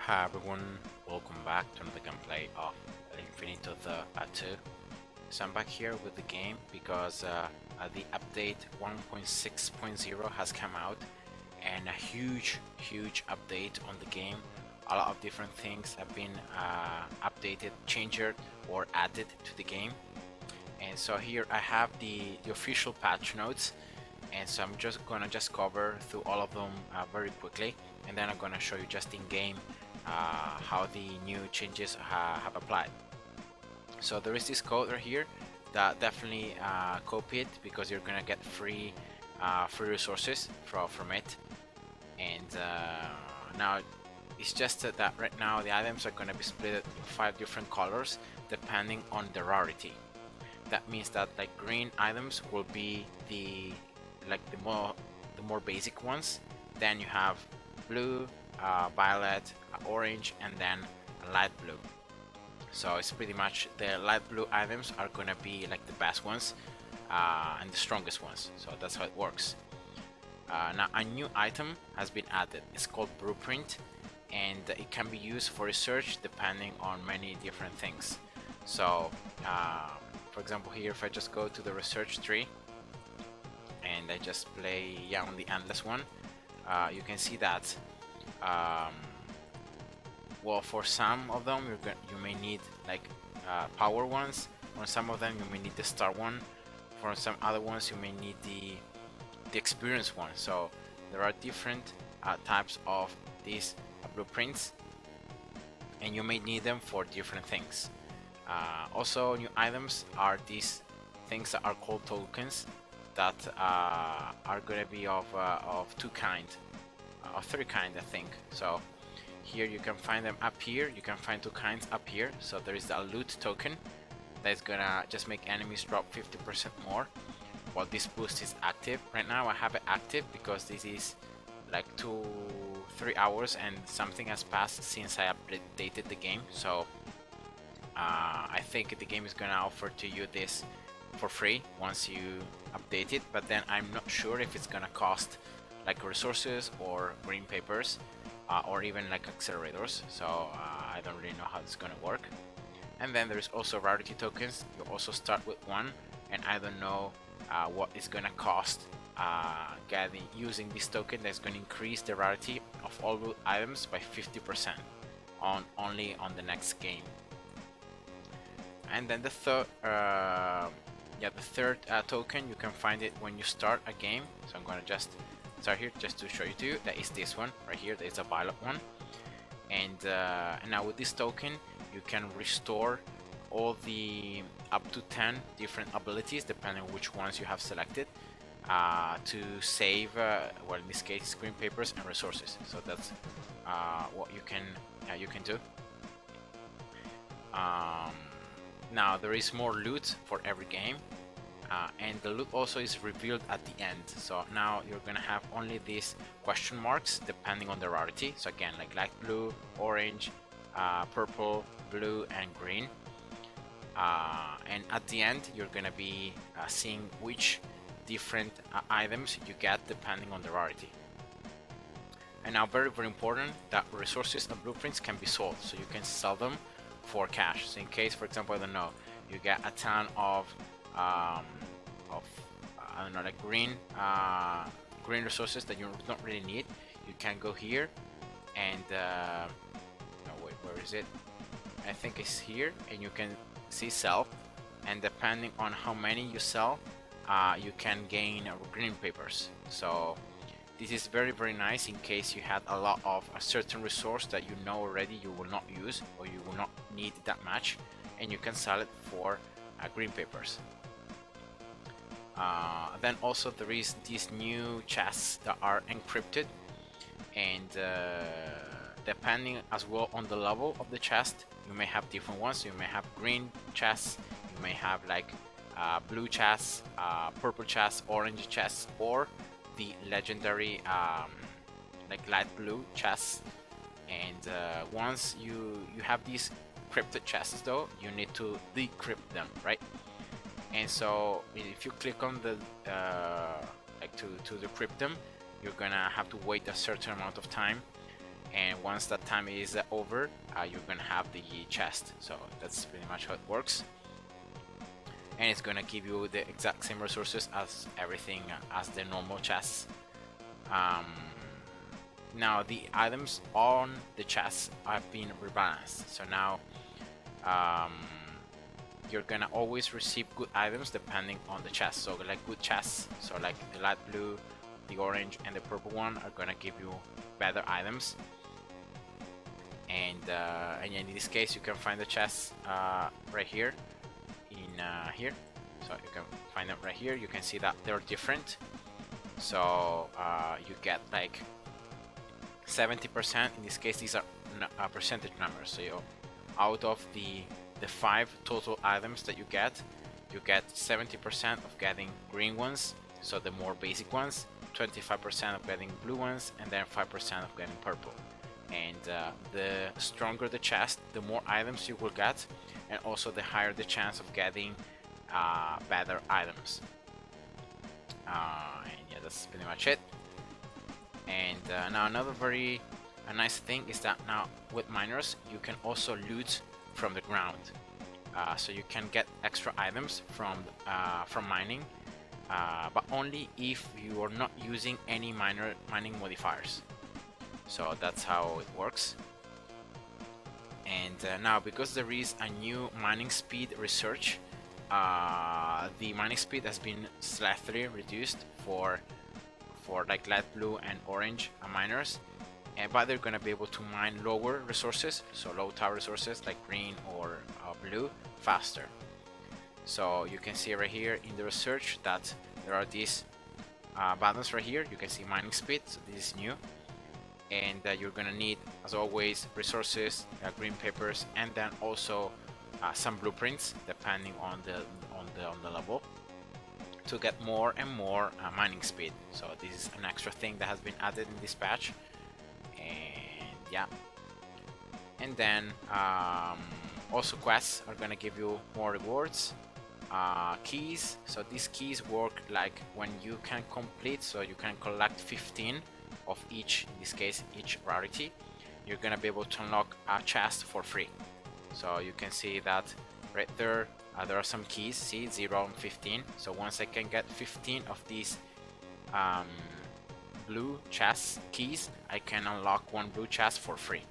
Hi everyone, welcome back to another gameplay of Infinitode 2. So I'm back here with the game because the update 1.6.0 has come out, and a huge update on the game. A lot of different things have been updated, changed, or added to the game. And so here I have the official patch notes, and so I'm just gonna cover through all of them very quickly, and then I'm gonna show you just in game how the new changes have applied. So there is this code right here that definitely copy it, because you're gonna get free resources from it. And now it's just that right now the items are gonna be split in 5 different colors depending on the rarity. That means that like green items will be the more basic ones. Then you have blue, violet, orange, and then light blue. So it's pretty much the light blue items are gonna be like the best ones and the strongest ones. So that's how it works. Now a new item has been added. It's called Blueprint, and it can be used for research depending on many different things. So for example, here if I just go to the research tree and I just play on the endless one, you can see that well, for some of them you may need like power ones. For some of them you may need the star one. For some other ones you may need the experience one. So there are different types of these blueprints, and you may need them for different things. Also, new items are these things that are called tokens that are gonna be of two kind, or three kind, I think. So here you can find them up here. You can find two kinds up here. So there is the loot token that's gonna just make enemies drop 50% more while this boost is active. Right now I have it active because this is like 2-3 hours and something has passed since I updated the game. So I think the game is gonna offer to you this for free once you update it, but then I'm not sure if it's gonna cost like resources or green papers or even like accelerators. So I don't really know how it's gonna work. And then there's also rarity tokens. You also start with one, and I don't know what it's gonna cost using this token. That's gonna increase the rarity of all items by 50% only on the next game. And then the third token, you can find it when you start a game. So I'm gonna just start here just to show you to you. That is this one right here. That is a violet one. And now with this token you can restore all the up to 10 different abilities depending on which ones you have selected to save well, in this case screen papers and resources. So that's what you can do. Now there is more loot for every game, and the loot also is revealed at the end. So now you're gonna have only these question marks depending on the rarity. So again, like light blue, orange, purple, blue, and green. And at the end you're gonna be seeing which different items you get depending on the rarity. And now very important that resources and blueprints can be sold, so you can sell them for cash. So in case, for example, I don't know, you get a ton of I don't know, like green resources that you don't really need, you can go here and no, wait, where is it? I think it's here, and you can see sell, and depending on how many you sell, you can gain green papers. So this is very nice in case you had a lot of a certain resource that you know already you will not use or you will not need that much, and you can sell it for green papers. Then also there is these new chests that are encrypted, and depending as well on the level of the chest, you may have different ones. You may have green chests, you may have like blue chests, purple chests, orange chests, or the legendary like light blue chests. And once you have these encrypted chests though, you need to decrypt them, right? And so if you click on the like to decrypt them, you're gonna have to wait a certain amount of time, and once that time is over, you're gonna have the chest. So that's pretty much how it works, and it's gonna give you the exact same resources as everything as the normal chests. Now the items on the chests have been rebalanced, so now you're gonna always receive good items depending on the chest. So like good chests, so like the light blue, the orange, and the purple one are gonna give you better items. And in this case, you can find the chests right here in here. So you can find them right here. You can see that they're different. So you get like 70%. In this case, these are percentage numbers. So out of the 5 total items that you get 70% of getting green ones, so the more basic ones, 25% of getting blue ones, and then 5% of getting purple. And the stronger the chest, the more items you will get, and also the higher the chance of getting better items. And yeah, that's pretty much it. And now another very nice thing is that now with miners you can also loot from the ground. So you can get extra items from mining, but only if you are not using any mining modifiers. So that's how it works. And now because there is a new mining speed research, the mining speed has been slightly reduced for like light blue and orange miners, but they're gonna be able to mine lower resources, so low tower resources like green or blue, faster. So you can see right here in the research that there are these buttons right here. You can see mining speed, so this is new, and you're gonna need, as always, resources, green papers, and then also some blueprints depending on the level, to get more and more mining speed. So this is an extra thing that has been added in this patch. And yeah, and then also quests are gonna give you more rewards, keys. So these keys work like when you can complete, so you can collect 15 of each, in this case each rarity, you're gonna be able to unlock a chest for free. So you can see that right there. There are some keys, see, 0 and 15. So once I can get 15 of these blue chest keys, I can unlock one blue chest for free.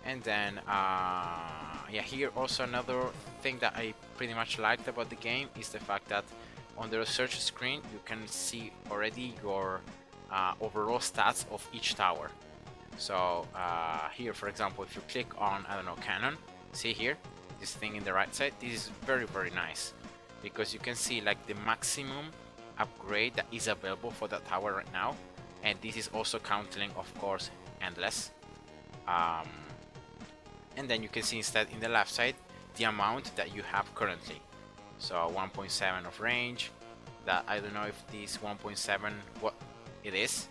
And then yeah, here also another thing that I pretty much liked about the game is the fact that on the research screen you can see already your overall stats of each tower. So here, for example, if you click on, I don't know, cannon, see here, this thing in the right side, this is very nice, because you can see like the maximum upgrade that is available for that tower right now, and this is also counting, of course, endless. And then you can see instead in the left side the amount that you have currently. So 1.7 of range, that I don't know if this 1.7 what it is,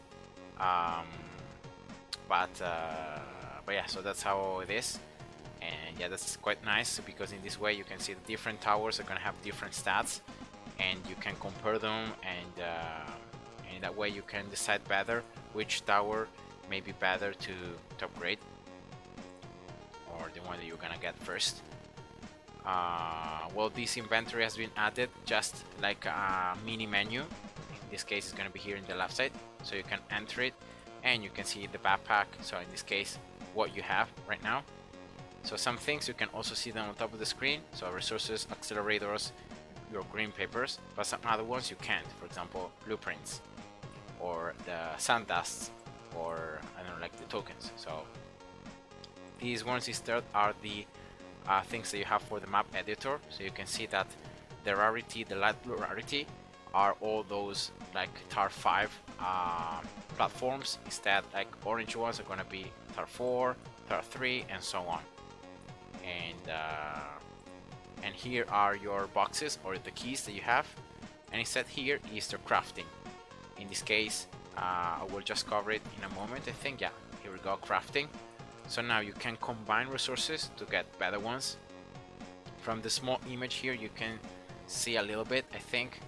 but yeah, so that's how it is. And yeah, that's quite nice, because in this way you can see the different towers are gonna have different stats, and you can compare them, and in that way you can decide better which tower may be better to upgrade, or the one that you're gonna get first. Well, this inventory has been added just like a mini menu. In this case it's gonna be here in the left side, so you can enter it and you can see the backpack, so in this case what you have right now. So some things you can also see them on top of the screen, so resources, accelerators, your green papers, but some other ones you can't, for example blueprints or the sand dusts, or I don't know, like the tokens. So these ones instead are the things that you have for the map editor. So you can see that the rarity, the light blue rarity, are all those like tar 5 platforms. Instead, like orange ones are gonna be tar 4, tar 3, and so on. And here are your boxes or the keys that you have, and instead here is the crafting. In this case I will just cover it in a moment, I think. Yeah, here we go, crafting. So now you can combine resources to get better ones. From the small image here you can see a little bit, I think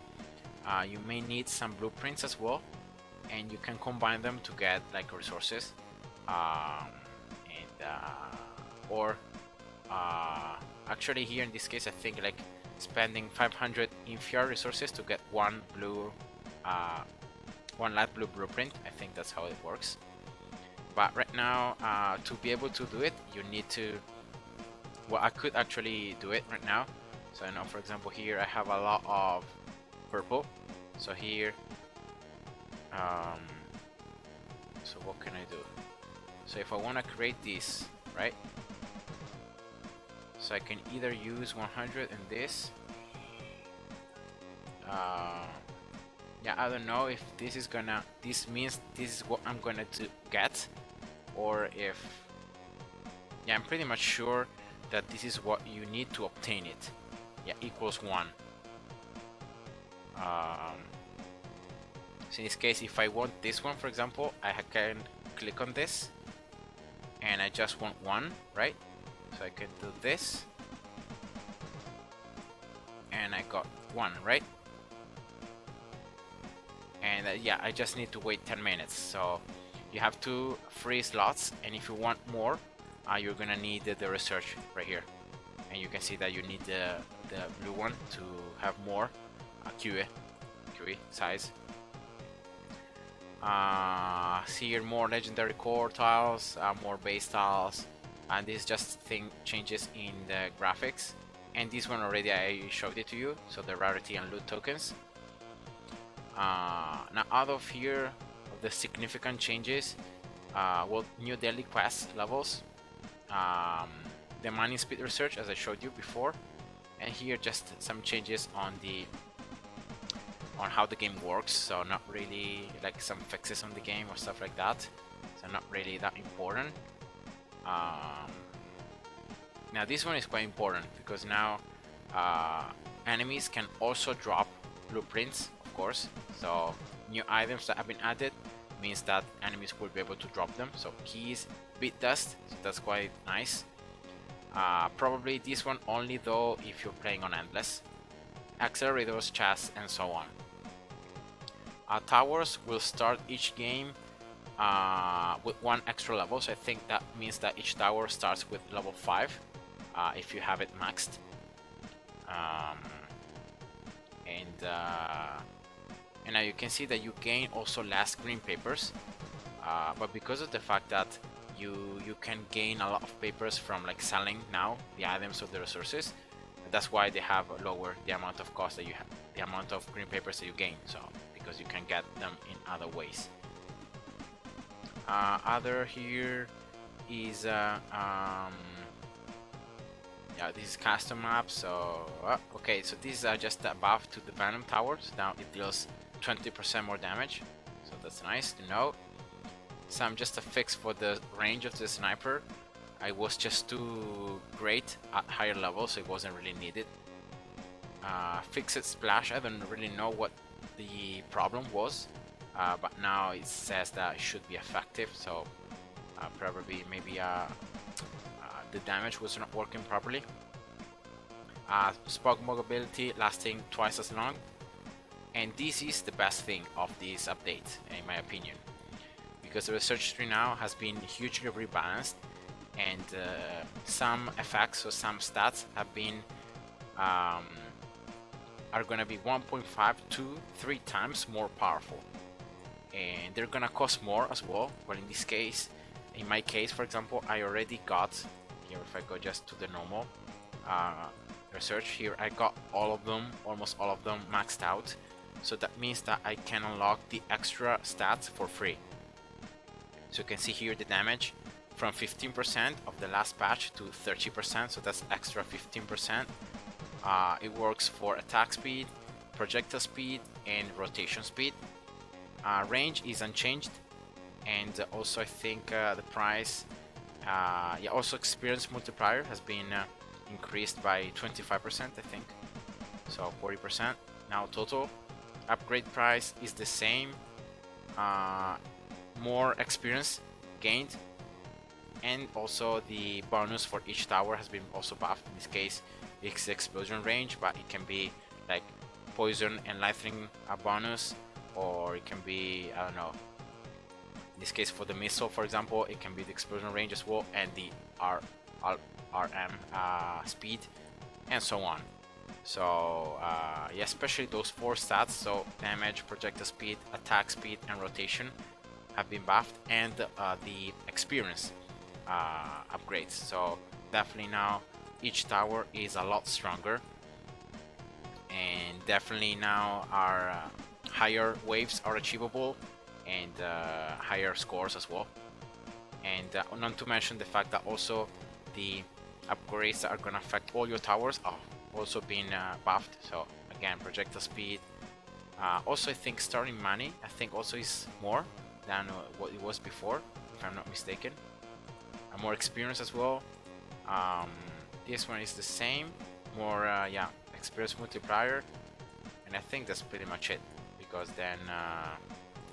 you may need some blueprints as well. and you can combine them to get like resources, and or actually here in this case I think like spending 500 inferior resources to get one blue, one light blue blueprint. I think that's how it works. But right now, to be able to do it, you need to, well, I could actually do it right now. So now, for example, here I have a lot of purple. So here, um, so what can I do? So if I want to create this, right? So I can either use 100 in this. Yeah, I don't know if this is gonna, this means this is what I'm gonna get, or if, yeah, I'm pretty much sure that this is what you need to obtain it. Yeah, equals 1. So in this case, if I want this one, for example, I can click on this and I just want 1, right? So I can do this and I got 1, right? And yeah, I just need to wait 10 minutes. So you have 2 free slots, and if you want more, you're gonna need the research right here. And you can see that you need the blue one to have more QE size. See here more legendary core tiles, more base tiles, and this just changes in the graphics. And this one already I showed it to you, so the rarity and loot tokens. Now out of here, the significant changes, well, new daily quest levels, the mining speed research as I showed you before, and here just some changes on how the game works. So not really like some fixes on the game or stuff like that, so not really that important. Now this one is quite important because now enemies can also drop blueprints, of course. So new items that have been added means that enemies will be able to drop them. So keys, bit dust, so that's quite nice. Probably this one only though if you're playing on endless. Accelerators, chests, and so on. Towers will start each game with 1 extra level, so I think that means that each tower starts with level 5 if you have it maxed. And now you can see that you gain also less green papers, but because of the fact that you can gain a lot of papers from like selling now the items or the resources, that's why they have lower the amount of cost that you have, the amount of green papers that you gain. So because you can get them in other ways. Other here is yeah, this is custom map. So okay, so these are just a buff to the Venom towers. Now it deals 20% more damage, so that's nice to know. Some just a fix for the range of the sniper. I was just too great at higher levels, so it wasn't really needed. Fixed splash, I don't really know what the problem was, but now it says that it should be effective, so probably maybe the damage was not working properly. Spock mobility lasting twice as long, and this is the best thing of this update in my opinion, because the research tree now has been hugely rebalanced, and some effects or some stats have been are gonna be 1.5 to 3 times more powerful, and they're gonna cost more as well. Well, in this case, in my case, for example, I already got here. If I go just to the normal research here, I got all of them, almost all of them maxed out. So that means that I can unlock the extra stats for free. So you can see here the damage from 15% of the last patch to 30%, so that's extra 15%. It works for attack speed, projectile speed, and rotation speed. Range is unchanged, and also I think the price, yeah, also experience multiplier has been increased by 25%, I think, so 40%. Now total upgrade price is the same, more experience gained, and also the bonus for each tower has been also buffed. In this case it's the explosion range, but it can be like poison and lightning bonus, or it can be, I don't know, in this case for the missile, for example, it can be the explosion range as well, and the R RM speed, and so on. So yeah, especially those 4 stats, so damage, projectile speed, attack speed, and rotation have been buffed, and the experience upgrades. So definitely now each tower is a lot stronger, and definitely now our higher waves are achievable, and higher scores as well. And not to mention the fact that also the upgrades that are gonna affect all your towers are also being buffed. So again, projectile speed. Also, I think starting money, I think also is more than what it was before, if I'm not mistaken. More experience as well. This one is the same, more yeah, experience multiplier, and I think that's pretty much it, because then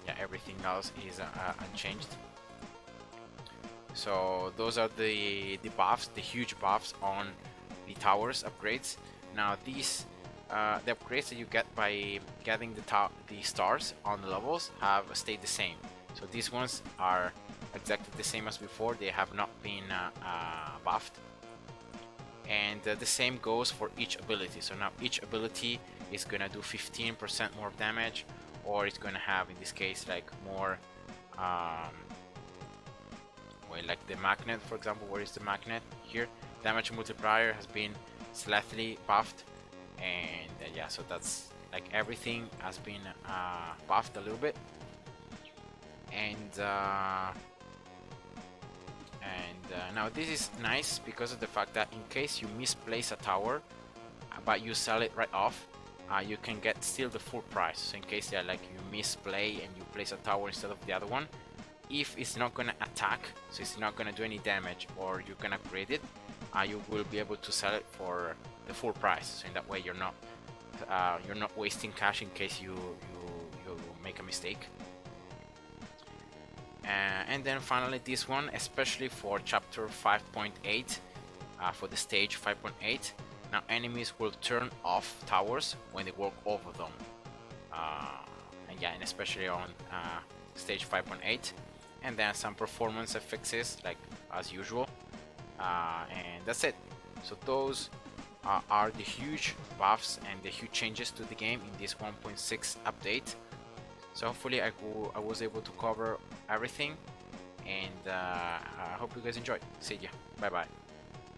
yeah, everything else is unchanged. So those are the buffs, the huge buffs on the towers upgrades. Now these the upgrades that you get by getting the stars on the levels have stayed the same. So these ones are exactly the same as before. They have not been buffed. And the same goes for each ability. So now each ability is gonna do 15% more damage, or it's gonna have, in this case, like more well, like the magnet, for example. Where is the magnet? Here. Damage multiplier has been slightly buffed, and yeah, so that's like everything has been buffed a little bit. And now this is nice because of the fact that in case you misplace a tower but you sell it right off, you can get still the full price. So in case, yeah, like you misplay and you place a tower instead of the other one, if it's not gonna attack, so it's not gonna do any damage, or you can upgrade it, you will be able to sell it for the full price. So in that way, you're not wasting cash in case you make a mistake. And then finally this one, especially for chapter 5.8, for the stage 5.8, now enemies will turn off towers when they walk over them. And yeah, and especially on stage 5.8. And then some performance fixes, like as usual. And that's it. So those are the huge buffs and the huge changes to the game in this 1.6 update. So hopefully I was able to cover everything, and I hope you guys enjoyed. See ya. Bye bye.